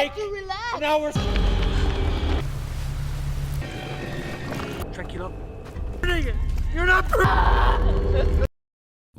break. to relax. Now we're. Tranquilo. You're not.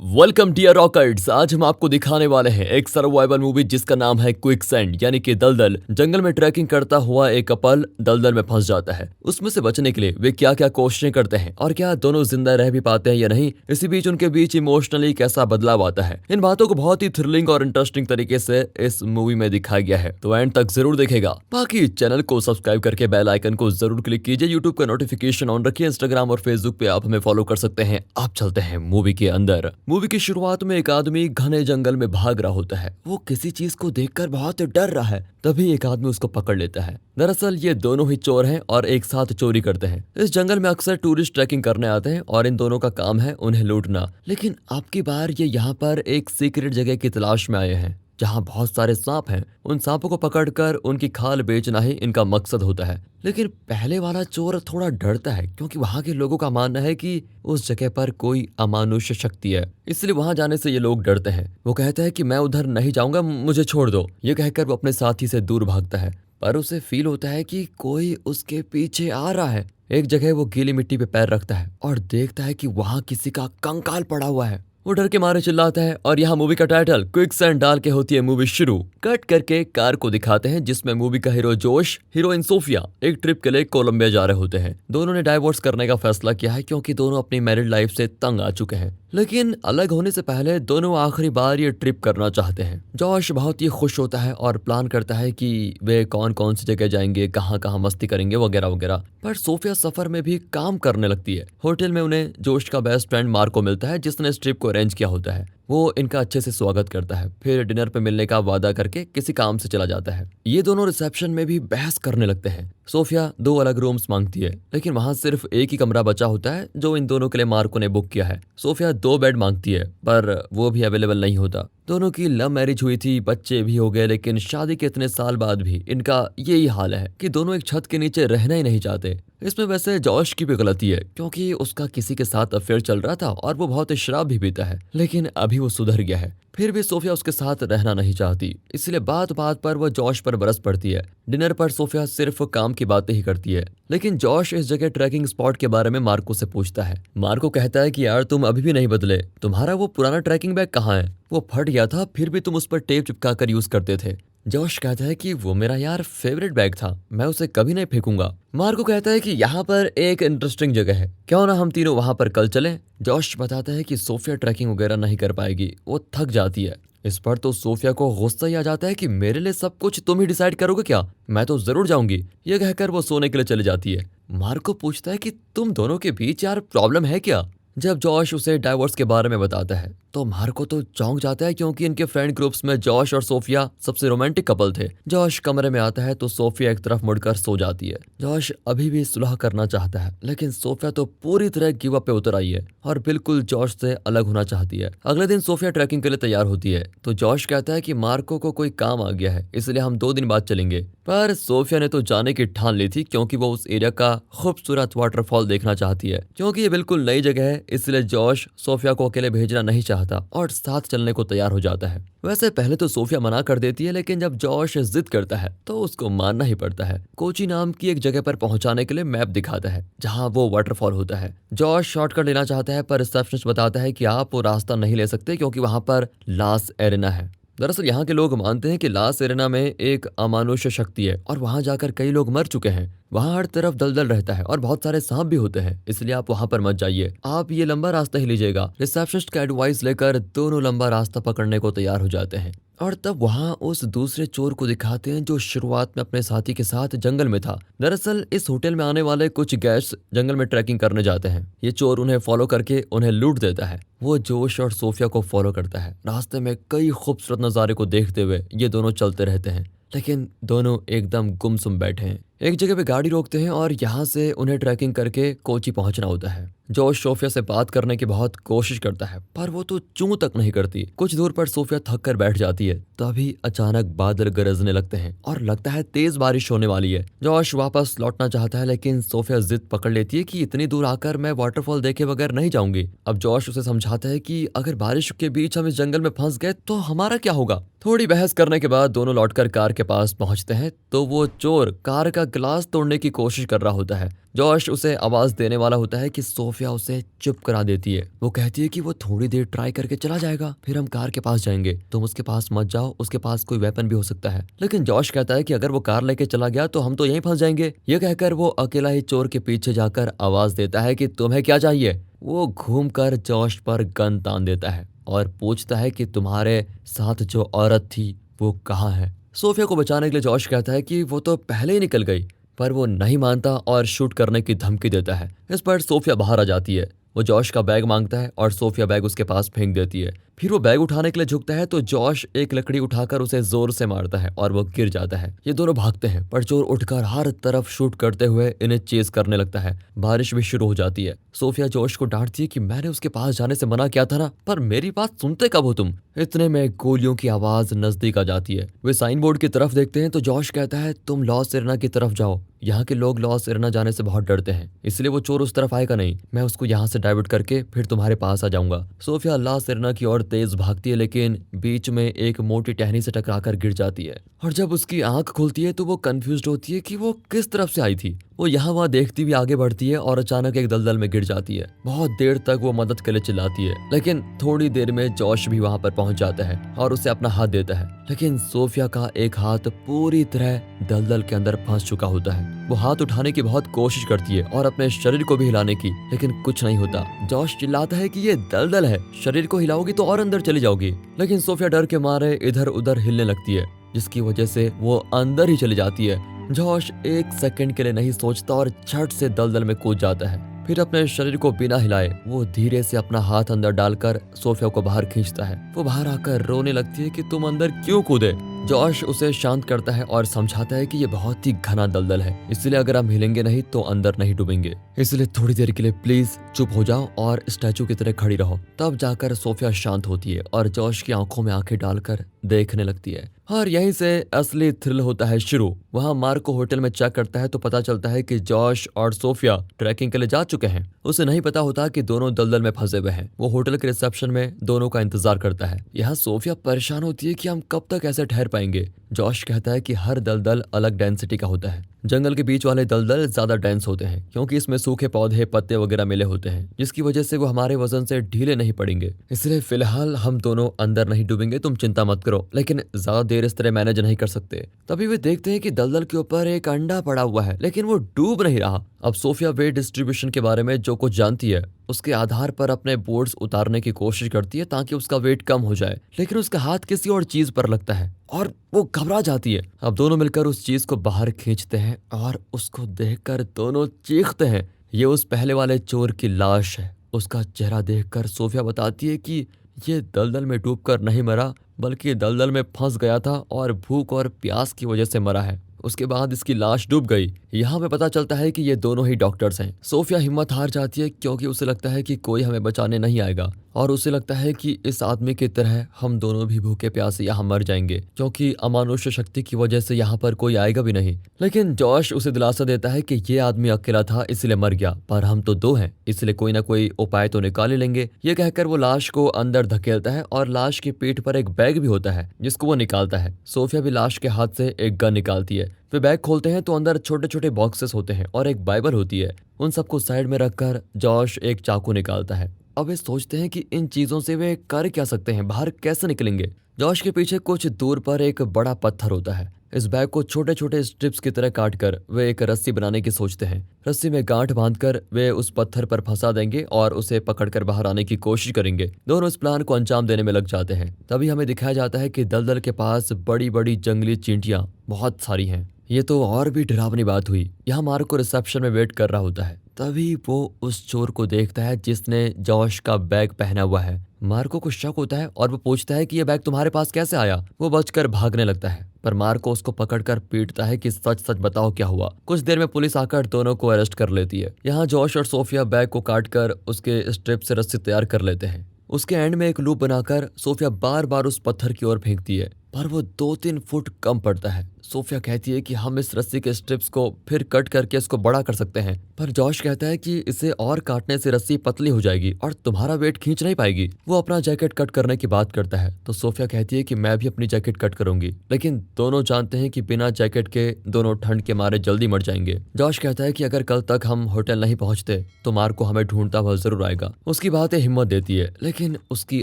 Welcome dear रॉकर्ट्स। आज हम आपको दिखाने वाले हैं एक सर्वाइवल मूवी जिसका नाम है क्विकसैंड यानी कि दलदल। जंगल में ट्रैकिंग करता हुआ एक कपल दलदल में फंस जाता है। उसमें से बचने के लिए वे क्या क्या कोशिशें करते हैं और क्या दोनों जिंदा रह भी पाते हैं या नहीं, इसी बीच उनके बीच इमोशनली कैसा बदलाव आता है, इन बातों को बहुत ही थ्रिलिंग और इंटरेस्टिंग तरीके से इस मूवी में दिखाया गया है। तो एंड तक जरूर देखेगा। बाकी चैनल को सब्सक्राइब करके बेल आइकन को जरूर क्लिक कीजिए। यूट्यूब का नोटिफिकेशन ऑन रखिए। इंस्टाग्राम और फेसबुक पे आप हमें फॉलो कर सकते हैं। आप चलते हैं मूवी के अंदर। मूवी की शुरुआत में एक आदमी घने जंगल में भाग रहा होता है। वो किसी चीज को देखकर बहुत डर रहा है। तभी एक आदमी उसको पकड़ लेता है। दरअसल ये दोनों ही चोर हैं और एक साथ चोरी करते हैं। इस जंगल में अक्सर टूरिस्ट ट्रैकिंग करने आते हैं और इन दोनों का काम है उन्हें लूटना। लेकिन अब की बार ये यहाँ पर एक सीक्रेट जगह की तलाश में आए हैं जहाँ बहुत सारे सांप हैं। उन सांपों को पकड़कर उनकी खाल बेचना ही इनका मकसद होता है। लेकिन पहले वाला चोर थोड़ा डरता है क्योंकि वहाँ के लोगों का मानना है कि उस जगह पर कोई अमानुष्य शक्ति है, इसलिए वहाँ जाने से ये लोग डरते हैं। वो कहता है कि मैं उधर नहीं जाऊंगा, मुझे छोड़ दो। ये कहकर वो अपने साथी से दूर भागता है, पर उसे फील होता है कि कोई उसके पीछे आ रहा है। एक जगह वो गीली मिट्टी पे पैर रखता है और देखता है कि वहाँ किसी का कंकाल पड़ा हुआ है। वो डर के मारे चिल्लाता है और यहाँ मूवी का टाइटल क्विकसैंड डाल के होती है मूवी शुरू। कट करके कार को दिखाते हैं जिसमें मूवी का हीरो जोश, हीरोइन सोफिया एक ट्रिप के लिए कोलंबिया जा रहे होते हैं। दोनों ने डाइवोर्स करने का फैसला किया है क्योंकि दोनों अपनी मैरिड लाइफ से तंग आ चुके हैं। लेकिन अलग होने से पहले दोनों आखिरी बार ये ट्रिप करना चाहते हैं। जोश बहुत ही खुश होता है और प्लान करता है कि वे कौन कौन सी जगह जाएंगे, कहाँ कहाँ मस्ती करेंगे वगैरह वगैरह। पर सोफिया सफर में भी काम करने लगती है। होटल में उन्हें जोश का बेस्ट फ्रेंड मार्को मिलता है जिसने इस ट्रिप को अरेंज किया होता है। वो इनका अच्छे से स्वागत करता है, फिर डिनर पे मिलने का वादा करके किसी काम से चला जाता है। ये दोनों रिसेप्शन में भी बहस करने लगते हैं। सोफिया 2 अलग रूम्स मांगती है लेकिन वहाँ सिर्फ एक ही कमरा बचा होता है जो इन दोनों के लिए मार्को ने बुक किया है। सोफिया 2 बेड मांगती है पर वो भी अवेलेबल नहीं होता। दोनों की लव मैरिज हुई थी, बच्चे भी हो गए, लेकिन शादी के इतने साल बाद भी इनका यही हाल है कि दोनों एक छत के नीचे रहना ही नहीं चाहते। इसमें वैसे जॉश की भी गलती है क्योंकि उसका किसी के साथ अफेयर चल रहा था और वो बहुत शराब भी पीता है, लेकिन अभी वो सुधर गया है। फिर भी सोफिया उसके साथ रहना नहीं चाहती, इसलिए बात बात पर वो जॉश पर बरस पड़ती है। डिनर पर सोफिया सिर्फ काम की बातें ही करती है, लेकिन जॉश इस जगह ट्रैकिंग स्पॉट के बारे में मार्को से पूछता है। मार्को कहता है कि यार तुम अभी भी नहीं बदले, तुम्हारा वो पुराना ट्रैकिंग बैग कहाँ है? वो फट गया था फिर भी तुम उस पर टेप चिपका कर यूज करते थे। जॉश कहता है कि वो मेरा यार फेवरेट बैग था, मैं उसे कभी नहीं फेंकूंगा। मार्को कहता है कि यहाँ पर एक इंटरेस्टिंग जगह है, क्यों ना हम तीनों वहां पर कल चलें। जॉश बताता है कि सोफिया ट्रैकिंग वगैरह नहीं कर पाएगी, वो थक जाती है। इस पर तो सोफिया को गुस्सा ही आ जाता है कि मेरे लिए सब कुछ तुम ही डिसाइड करोगे क्या, मैं तो जरूर जाऊंगी। ये कहकर वो सोने के लिए चली जाती है। मार्को पूछता है कि तुम दोनों के बीच यार प्रॉब्लम है क्या? जब जॉश उसे डाइवोर्स के बारे में बताता है तो मार्को तो चौंक जाता है क्योंकि इनके फ्रेंड ग्रुप्स में जॉश और सोफिया सबसे रोमांटिक कपल थे। जॉश कमरे में आता है तो सोफिया एक तरफ मुड़कर सो जाती है। जॉश अभी भी सुलह करना चाहता है लेकिन सोफिया तो पूरी तरह गिव अप पे उतर आई है और बिल्कुल जॉश से अलग होना चाहती है। अगले दिन सोफिया ट्रैकिंग के लिए तैयार होती है तो जॉश कहता है कि मार्को को कोई काम आ गया है इसलिए हम 2 दिन बाद चलेंगे। पर सोफिया ने तो जाने की ठान ली थी क्योंकि वो उस एरिया का खूबसूरत वाटरफॉल देखना चाहती है। क्योंकि ये बिल्कुल नई जगह है इसलिए जॉश सोफिया को अकेले भेजना नहीं चाहता और साथ चलने को तैयार हो जाता है। वैसे पहले तो सोफिया मना कर देती है लेकिन जब जॉश जिद करता है तो उसको मानना ही पड़ता है। कोची नाम की एक जगह पर पहुंचाने के लिए मैप दिखाता है जहां वो वाटरफॉल होता है। जॉश शॉर्टकट लेना चाहता है पर रिसेप्शनिस्ट बताता है कि आप वो रास्ता नहीं ले सकते क्योंकि वहां पर लास एरेना है। दरअसल यहाँ के लोग मानते हैं कि लास एरेना में एक अमानुष्य शक्ति है और वहां जाकर कई लोग मर चुके हैं। वहां हर तरफ दलदल रहता है और बहुत सारे सांप भी होते हैं, इसलिए आप वहां पर मत जाइए, आप ये लंबा रास्ता ही लीजिएगा। रिसेप्शनिस्ट का एडवाइस लेकर दोनों लंबा रास्ता पकड़ने को तैयार हो जाते हैं और तब वहां उस दूसरे चोर को दिखाते हैं जो शुरुआत में अपने साथी के साथ जंगल में था। दरअसल इस होटल में आने वाले कुछ गेस्ट्स जंगल में ट्रैकिंग करने जाते हैं। ये चोर उन्हें फॉलो करके उन्हें लूट देता है। वो जोश और सोफिया को फॉलो करता है। रास्ते में कई खूबसूरत नज़ारे को देखते हुए ये दोनों चलते रहते हैं लेकिन दोनों एकदम गुमसुम बैठे हैं। एक जगह पे गाड़ी रोकते हैं और यहाँ से उन्हें ट्रैकिंग करके कोची पहुंचना होता है। जॉश सोफिया से बात करने की बहुत कोशिश करता है पर वो तो चूं तक नहीं करती। कुछ दूर पर सोफिया थक कर बैठ जाती है। तभी अचानक बादल गरजने लगते हैं और लगता है तेज बारिश होने वाली है। जॉश वापस लौटना चाहता है लेकिन सोफिया जिद पकड़ लेती है कि इतनी दूर आकर मैं वाटरफॉल देखे बगैर नहीं जाऊंगी। अब जॉश उसे समझाता है कि अगर बारिश के बीच हम इस जंगल में फंस गए तो हमारा क्या होगा। थोड़ी बहस करने के बाद दोनों लौटकर कार के पास पहुंचते हैं तो वो चोर कार का गिलास तोड़ने की कोशिश कर रहा होता है। जॉश उसे आवाज देने वाला होता है कि सोफिया उसे चुप करा देती है। वो कहती है कि वो थोड़ी देर ट्राई करके चला जाएगा, फिर हम कार के पास जाएंगे, तुम उसके पास मत जाओ, उसके पास कोई वेपन भी हो सकता है। लेकिन जॉश कहता है कि अगर वो कार लेके चला गया तो हम तो यहीं फंस जाएंगे। ये कहकर वो अकेला ही चोर के पीछे जाकर आवाज देता है कि तुम्हें क्या चाहिए। वो घूमकर जॉश पर गन तान देता है और पूछता है कि तुम्हारे साथ जो औरत थी वो कहाँ है। सोफिया को बचाने के लिए जॉश कहता है कि वो तो पहले ही निकल गई, पर वो नहीं मानता और शूट करने की धमकी देता है। इस पर सोफिया बाहर आ जाती है। वो जॉश का बैग मांगता है और सोफिया बैग उसके पास फेंक देती है। फिर वो बैग उठाने के लिए झुकता है तो जॉश एक लकड़ी उठाकर उसे जोर से मारता है और वो गिर जाता है। ये दोनों भागते हैं पर चोर उठकर हर तरफ शूट करते हुए इन्हें चेज करने लगता है। बारिश भी शुरू हो जाती है। सोफिया जॉश को डांटती है कि मैंने उसके पास जाने से मना किया था ना, पर मेरी बात सुनते कब हो तुम। इतने में गोलियों की आवाज नजदीक आ जाती है। वे साइन बोर्ड की तरफ देखते हैं तो जॉश कहता है तुम लॉस सिरना की तरफ जाओ, यहाँ के लोग लॉस सिरना जाने से बहुत डरते हैं, इसलिए वो चोर उस तरफ आएगा नहीं। मैं उसको यहाँ से डाइवर्ट करके फिर तुम्हारे पास आ जाऊंगा। सोफिया लॉस सिरना की ओर तेज भागती है लेकिन बीच में एक मोटी टहनी से टकराकर गिर जाती है और जब उसकी आंख खुलती है तो वो कंफ्यूज होती है कि वो किस तरफ से आई थी। वो यहाँ वहाँ देखती हुई आगे बढ़ती है और अचानक एक दलदल में गिर जाती है। बहुत देर तक वो मदद के लिए चिल्लाती है लेकिन थोड़ी देर में जॉश भी वहाँ पर पहुंच जाता है और उसे अपना हाथ देता है। लेकिन सोफिया का एक हाथ पूरी तरह दलदल के अंदर फंस चुका होता है। वो हाथ उठाने की बहुत कोशिश करती है और अपने शरीर को भी हिलाने की, लेकिन कुछ नहीं होता। जॉश चिल्लाता है कि ये दलदल है, शरीर को हिलाओगी तो और अंदर चली जाओगी। लेकिन सोफिया डर के मारे इधर उधर हिलने लगती है जिसकी वजह से वो अंदर ही चली जाती है। जॉश एक सेकंड के लिए नहीं सोचता और झट से दलदल में कूद जाता है। फिर अपने शरीर को बिना हिलाए वो धीरे से अपना हाथ अंदर डालकर सोफिया को बाहर खींचता है। वो बाहर आकर रोने लगती है कि तुम अंदर क्यों कूदे। जॉश उसे शांत करता है और समझाता है कि ये बहुत ही घना दलदल है, इसलिए अगर हम हिलेंगे नहीं तो अंदर नहीं डूबेंगे, इसलिए थोड़ी देर के लिए प्लीज चुप हो जाओ और स्टैचू की तरह खड़ी रहो। तब जाकर सोफिया शांत होती है और जॉश की आंखों में आंखें डालकर देखने लगती है और यहीं से असली थ्रिल होता है शुरू। वहाँ मार्को होटल में चेक करता है तो पता चलता है कि जॉश और सोफिया ट्रैकिंग के लिए जा चुके हैं। उसे नहीं पता होता कि दोनों दलदल में फंसे हुए हैं। वो होटल के रिसेप्शन में दोनों का इंतजार करता है। यहाँ सोफिया परेशान होती है कि हम कब तक ऐसे ठहर पाएंगे। जॉश कहता है कि हर दलदल अलग डेंसिटी का होता है। जंगल के बीच वाले दलदल ज्यादा डेंस होते हैं क्योंकि इसमें सूखे पौधे पत्ते वगैरह मिले होते हैं, जिसकी वजह से वो हमारे वजन से ढीले नहीं पड़ेंगे। इसलिए फिलहाल हम दोनों अंदर नहीं डूबेंगे, तुम चिंता मत करो, लेकिन ज्यादा देर इस तरह मैनेज नहीं कर सकते। तभी वे देखते हैं कि दलदल के ऊपर एक अंडा पड़ा हुआ है लेकिन वो डूब नहीं रहा। अब सोफिया वेट डिस्ट्रीब्यूशन के बारे में जो कुछ जानती है उसके आधार पर अपने बोर्ड्स उतारने की कोशिश करती है ताकि उसका वेट कम हो जाए, लेकिन उसका हाथ किसी और चीज पर लगता है और वो घबरा जाती है। अब दोनों मिलकर उस चीज को बाहर खींचते हैं और उसको देखकर दोनों चीखते हैं। ये उस पहले वाले चोर की लाश है। उसका चेहरा देखकर सोफिया बताती है कि ये दलदल में डूबकर नहीं मरा बल्कि दलदल में फंस गया था और भूख और प्यास की वजह से मरा है। उसके बाद इसकी लाश डूब गई। यहाँ पे पता चलता है कि ये दोनों ही डॉक्टर्स हैं। सोफिया हिम्मत हार जाती है क्योंकि उसे लगता है कि कोई हमें बचाने नहीं आएगा और उसे लगता है कि इस आदमी की तरह हम दोनों भी भूखे प्यासे यहाँ मर जाएंगे क्योंकि अमानुष्य शक्ति की वजह से यहाँ पर कोई आएगा भी नहीं। लेकिन जॉश उसे दिलासा देता है कि ये आदमी अकेला था इसलिए मर गया, पर हम तो दो हैं इसलिए कोई ना कोई उपाय तो निकाल ही लेंगे। ये कहकर वो लाश को अंदर धकेलता है और लाश की पीठ पर एक बैग भी होता है जिसको वो निकालता है। सोफिया भी लाश के हाथ से एक गन निकालती है। वे बैग खोलते हैं तो अंदर छोटे छोटे बॉक्सेस होते हैं और एक बाइबल होती है। उन सबको साइड में रखकर जॉश एक चाकू निकालता है। अब वे सोचते हैं कि इन चीजों से वे कर क्या सकते हैं, बाहर कैसे निकलेंगे। जॉश के पीछे कुछ दूर पर एक बड़ा पत्थर होता है। इस बैग को छोटे छोटे स्ट्रिप्स की तरह काटकर वे एक रस्सी बनाने की सोचते हैं। रस्सी में गांठ बांधकर वे उस पत्थर पर फंसा देंगे और उसे पकड़कर बाहर आने की कोशिश करेंगे। दोनों इस प्लान को अंजाम देने में लग जाते हैं। तभी हमें दिखाया जाता है कि दलदल के पास बड़ी बड़ी जंगली चींटियां बहुत सारी हैं। ये तो और भी डरावनी बात हुई। यहाँ मार्को रिसेप्शन में वेट कर रहा होता है। तभी वो उस चोर को देखता है जिसने जॉश का बैग पहना हुआ है। मार्को को शक होता है और वो पूछता है कि ये बैग तुम्हारे पास कैसे आया। वो बचकर भागने लगता है पर मार्को उसको पकड़कर पीटता है कि सच सच बताओ क्या हुआ। कुछ देर में पुलिस आकर दोनों को अरेस्ट कर लेती है। यहाँ जॉश और सोफिया बैग को काटकर उसके स्ट्रिप से रस्सी तैयार कर लेते हैं। उसके एंड में एक लूप बनाकर सोफिया बार बार उस पत्थर की ओर फेंकती है पर वो 2-3 फुट कम पड़ता है। सोफिया कहती है कि हम इस रस्सी के स्ट्रिप्स को फिर कट करके इसको बड़ा कर सकते हैं पर जॉश कहता है कि इसे और काटने से रस्सी पतली हो जाएगी और तुम्हारा वेट खींच नहीं पाएगी। वो अपना जैकेट कट करने की बात करता है तो सोफिया कहती है कि मैं भी अपनी जैकेट कट करूंगी, लेकिन दोनों जानते हैं कि बिना जैकेट के दोनों ठंड के मारे जल्दी मर जाएंगे। जॉश कहता है कि अगर कल तक हम होटल नहीं पहुंचते तो मार्को हमें ढूंढता हुआ जरूर आएगा। उसकी बातें हिम्मत देती है लेकिन उसकी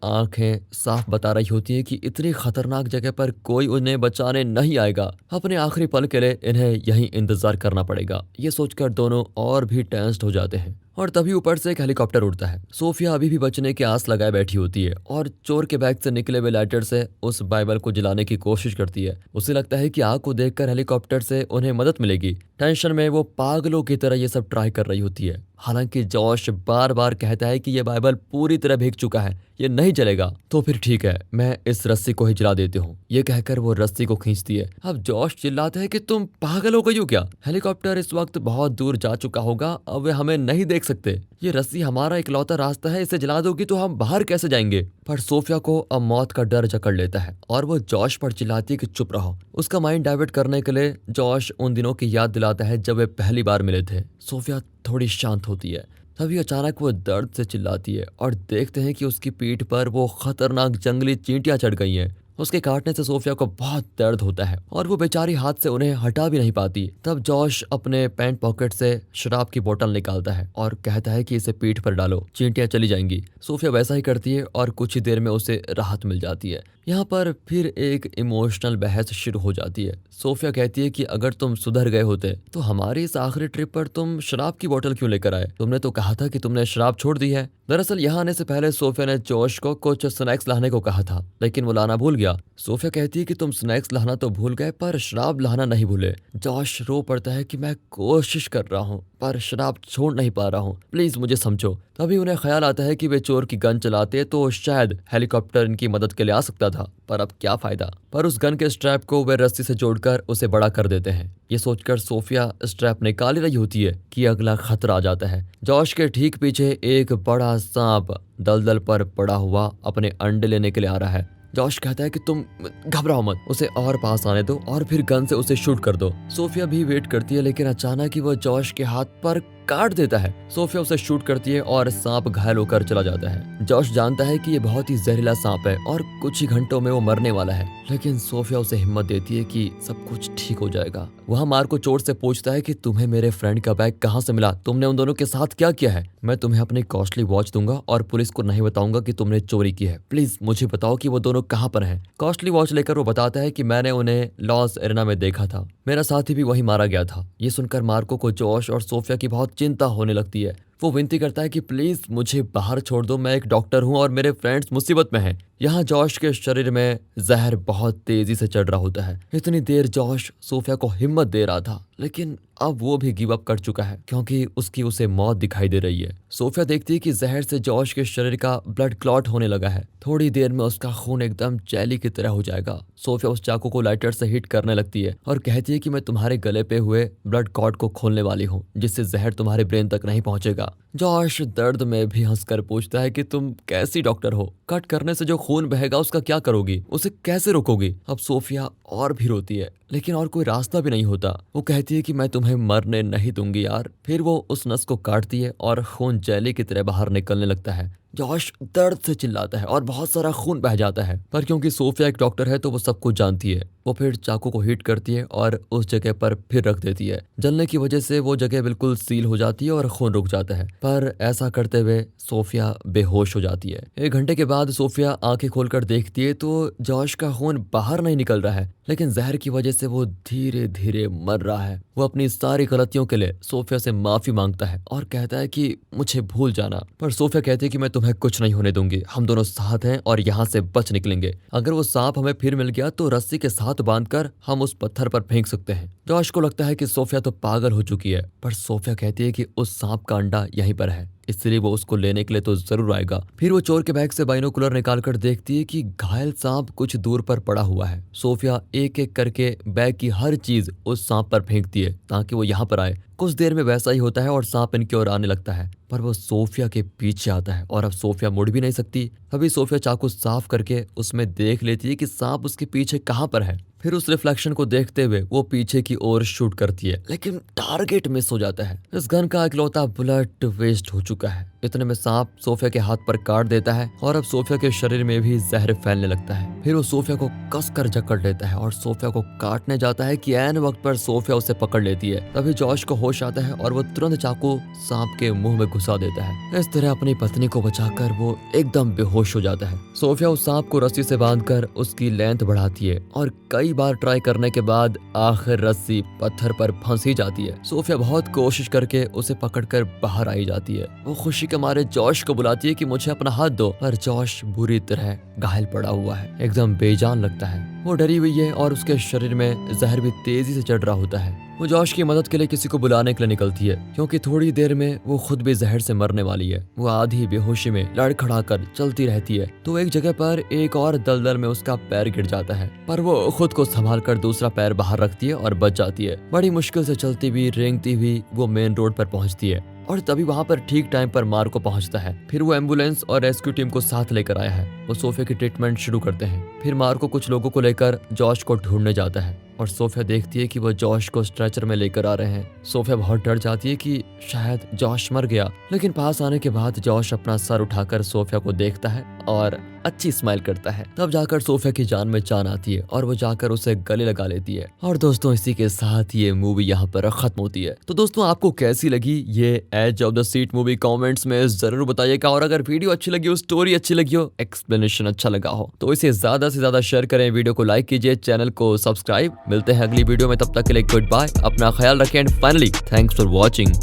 आंखें साफ बता रही होती है कि इतनी खतरनाक जगह पर कोई उन्हें बचाने नहीं आएगा। अपने आखिरी पल के लिए इन्हें यहीं इंतजार करना पड़ेगा। ये सोचकर दोनों और भी टेंस्ड हो जाते हैं और तभी ऊपर से एक हेलीकॉप्टर उड़ता है। सोफिया अभी भी बचने की आस लगाए बैठी होती है और चोर के बैग से निकले हुए लाइटर से उस बाइबल को जलाने की कोशिश करती है। उसे लगता है कि आग को देखकर हेलीकॉप्टर से उन्हें मदद मिलेगी। टेंशन में वो पागलों की तरह ये सब ट्राई कर रही होती है। हालांकि जॉश बार बार कहता है कि ये बाइबल पूरी तरह भीग चुका है, ये नहीं जलेगा। तो फिर ठीक है, मैं इस रस्सी को ही जला देती हूँ। ये कहकर वो रस्सी को खींचती है। अब जॉश चिल्लाता है कि तुम पागल हो गई हो क्या? हेलीकॉप्टर इस वक्त बहुत दूर जा चुका होगा, अब वे हमें नहीं देख सकते। ये रस्सी हमारा इकलौता रास्ता है, इसे जला दोगी तो हम बाहर कैसे जाएंगे? पर सोफिया को अब मौत का डर जकड़ लेता है और वो जॉश पर चिल्लाती है कि चुप रहो। उसका माइंड डाइवर्ट करने के लिए जॉश उन दिनों की याद दिलाता है जब वे पहली बार मिले थे। सोफिया थोड़ी शांत होती है। तभी अचानक वो दर्द से चिल्लाती है और देखते हैं कि उसकी पीठ पर वो खतरनाक जंगली चींटियां चढ़ गई हैं। उसके काटने से सोफिया को बहुत दर्द होता है और वो बेचारी हाथ से उन्हें हटा भी नहीं पाती। तब जॉश अपने पैंट पॉकेट से शराब की बोतल निकालता है और कहता है कि इसे पीठ पर डालो, चींटियां चली जाएंगी। सोफिया वैसा ही करती है और कुछ ही देर में उसे राहत मिल जाती है। यहाँ पर फिर एक इमोशनल बहस शुरू हो जाती है। सोफिया कहती है कि अगर तुम सुधर गए होते तो हमारी इस आखिरी ट्रिप पर तुम शराब की बोतल क्यों लेकर आए? तुमने तो कहा था कि तुमने शराब छोड़ दी है। दरअसल यहाँ आने से पहले सोफिया ने जॉश को कुछ स्नैक्स लाने को कहा था लेकिन वो लाना भूल गया। सोफिया कहती है कि तुम स्नैक्स लाना तो भूल गए पर शराब लाना नहीं भूले। जॉश रो पड़ता है कि मैं कोशिश कर रहा हूँ पर शराब छोड़ नहीं पा रहा हूँ, प्लीज मुझे समझो। तभी उन्हें ख्याल आता है कि वे चोर की गन चलाते तो शायद हेलीकॉप्टर इनकी मदद के लिए आ सकता था, पर अब क्या फायदा। पर उस गन के स्ट्रैप को वे रस्सी से जोड़कर उसे बड़ा कर देते हैं। ये सोचकर सोफिया स्ट्रैप निकाल रही होती है कि अगला खतरा आ जाता है। जॉश के ठीक पीछे एक बड़ा सांप दलदल पर पड़ा हुआ अपने अंडे लेने के लिए आ रहा है। जॉश कहता है कि तुम घबराओ मत, उसे और पास आने दो और फिर गन से उसे शूट कर दो। सोफिया भी वेट करती है लेकिन अचानक ही वो जॉश के हाथ पर काट देता है। सोफिया उसे शूट करती है और सांप घायल होकर चला जाता है। जॉश जानता है कि ये बहुत ही जहरीला सांप है और कुछ ही घंटों में वो मरने वाला है, लेकिन सोफिया उसे हिम्मत देती है कि सब कुछ ठीक हो जाएगा। वहाँ मार्को चोर से पूछता है कि तुम्हें मेरे फ्रेंड का बैग कहाँ से मिला? तुमने उन दोनों के साथ क्या किया है? मैं तुम्हें अपनी कॉस्टली वॉच दूंगा और पुलिस को नहीं बताऊंगा कि तुमने चोरी की है। प्लीज मुझे बताओ कि वो दोनों कहाँ पर हैं। कॉस्टली वॉच लेकर वो बताता है कि मैंने उन्हें लॉस एरिना में देखा था, मेरा साथी भी वहीं मारा गया था। ये सुनकर मार्को को जॉश और सोफिया की बहुत चिंता होने लगती है। वो विनती करता है कि प्लीज मुझे बाहर छोड़ दो, मैं एक डॉक्टर हूँ और मेरे फ्रेंड्स मुसीबत में हैं। यहाँ जॉश के शरीर में जहर बहुत तेजी से चढ़ रहा होता है। इतनी देर जॉश सोफिया को हिम्मत दे रहा था लेकिन अब वो भी गिव अप कर चुका है क्योंकि उसकी उसे मौत दिखाई दे रही है। सोफिया देखती है कि जहर से जॉश के शरीर का ब्लड क्लॉट होने लगा है। थोड़ी देर में उसका खून एकदम जेली की तरह हो जाएगा। सोफिया उस चाकू को लाइटर से हिट करने लगती है और कहती है कि मैं तुम्हारे गले पे हुए ब्लड कॉर्ड को खोलने वाली हूँ जिससे जहर तुम्हारे ब्रेन तक नहीं पहुंचेगा। जॉश दर्द में भी हंसकर पूछता है कि तुम कैसी डॉक्टर हो? कट करने से जो खून बहेगा उसका क्या करोगी? उसे कैसे रोकोगी? अब सोफिया और भी रोती है लेकिन और कोई रास्ता भी नहीं होता। वो कहती है कि मैं तुम्हें मरने नहीं दूंगी यार। फिर वो उस नस को काटती है और खून जेली की तरह बाहर निकलने लगता है। जॉश दर्द से चिल्लाता है और बहुत सारा खून बह जाता है, पर क्योंकि सोफिया एक डॉक्टर है तो वो सब कुछ जानती है। वो फिर चाकू को हिट करती है और उस जगह पर फिर रख देती है। जलने की वजह से वो जगह बिल्कुल सील हो जाती है और खून रुक जाता है, पर ऐसा करते हुए सोफिया बेहोश हो जाती है। 1 घंटे के बाद सोफिया आंखें खोलकर देखती है तो जॉश का खून बाहर नहीं निकल रहा है लेकिन जहर की वजह से वो धीरे धीरे मर रहा है। वो अपनी सारी गलतियों के लिए सोफिया से माफी मांगता है और कहता है कि मुझे भूल जाना, पर सोफिया कहती है कि मैं तुम्हें कुछ नहीं होने दूंगी, हम दोनों साथ हैं और यहाँ से बच निकलेंगे। अगर वो सांप हमें फिर मिल गया तो रस्सी के साथ बांधकर हम उस पत्थर पर फेंक सकते हैं। जॉश को लगता है कि सोफिया तो पागल हो चुकी है, पर सोफिया कहती है कि उस सांप का अंडा यहीं पर है, इसलिए वो उसको लेने के लिए तो जरूर आएगा। फिर वो चोर के बैग से बाइनोकुलर निकालकर देखती है कि घायल सांप कुछ दूर पर पड़ा हुआ है। सोफिया एक एक करके बैग की हर चीज उस सांप पर फेंकती है ताकि वो यहाँ पर आए। कुछ देर में वैसा ही होता है और सांप इनकी ओर आने लगता है, पर वो सोफिया के पीछे आता है और अब सोफिया मुड़ भी नहीं सकती। तभी सोफिया चाकू साफ करके उसमें देख लेती है कि सांप उसके पीछे कहाँ पर है। फिर उस रिफ्लेक्शन को देखते हुए वो पीछे की ओर शूट करती है, लेकिन टारगेट मिस हो जाता है। इस गन का इकलौता बुलेट वेस्ट हो चुका है। इतने में सांप सोफिया के हाथ पर काट देता है और अब सोफिया के शरीर में भी जहर फैलने लगता है। फिर वो सोफिया को कसकर जकड़ लेता है और सोफिया को काटने जाता है कि ऐन वक्त पर सोफिया उसे पकड़ लेती है। तभी जॉश को होश आता है और वो तुरंत चाकू सांप के मुंह में घुसा देता है। इस तरह अपनी पत्नी को बचाकर वो एकदम बेहोश हो जाता है। सोफिया उस सांप को रस्सी से बांधकर उसकी लेंथ बढ़ाती है और कई बार ट्राई करने के बाद आखिर रस्सी पत्थर पर फंस ही जाती है। सोफिया बहुत कोशिश करके उसे पकड़कर बाहर आई जाती है। वो खुशी के मारे जॉश को बुलाती है कि मुझे अपना हाथ दो, पर जॉश बुरी तरह घायल पड़ा हुआ है, एकदम बेजान लगता है। वो डरी हुई है और उसके शरीर में जहर भी तेजी से चढ़ रहा होता है। वो जॉश की मदद के लिए किसी को बुलाने के लिए निकलती है, क्योंकि थोड़ी देर में वो खुद भी जहर से मरने वाली है। वो आधी बेहोशी में लड़खड़ाकर चलती रहती है तो एक जगह पर एक और दलदल में उसका पैर गिर जाता है, पर वो खुद को संभालकर दूसरा पैर बाहर रखती है और बच जाती है। बड़ी मुश्किल से चलती हुई रेंगती हुई वो मेन रोड पर पहुंचती है और तभी वहां पर ठीक टाइम पर मार्को पहुंचता है। फिर वो एम्बुलेंस और रेस्क्यू टीम को साथ लेकर आया है। वो सोफिया की ट्रीटमेंट शुरू करते हैं। फिर मार्को कुछ लोगों को लेकर जॉश को ढूंढने जाता है और सोफिया देखती है कि वो जॉश को स्ट्रेचर में लेकर आ रहे हैं। सोफिया बहुत डर जाती है कि शायद जॉश मर गया, लेकिन पास आने के बाद जॉश अपना सर उठाकर सोफिया को देखता है और अच्छी स्माइल करता है। तब जाकर सोफिया की जान में जान आती है और वो जाकर उसे गले लगा लेती है। और दोस्तों, इसी के साथ ये मूवी यहाँ पर खत्म होती है। तो दोस्तों, आपको कैसी लगी ये edge of the seat movie comments में जरूर बताइएगा। और अगर वीडियो अच्छी लगी हो, स्टोरी अच्छी लगी हो, एक्सप्लेनेशन अच्छा लगा हो, तो इसे ज्यादा से ज्यादा शेयर करें, वीडियो को लाइक कीजिए, चैनल को सब्सक्राइब। मिलते हैं अगली वीडियो में, तब तक के लिए गुड बाय, अपना ख्याल रखें and finally thanks for watching.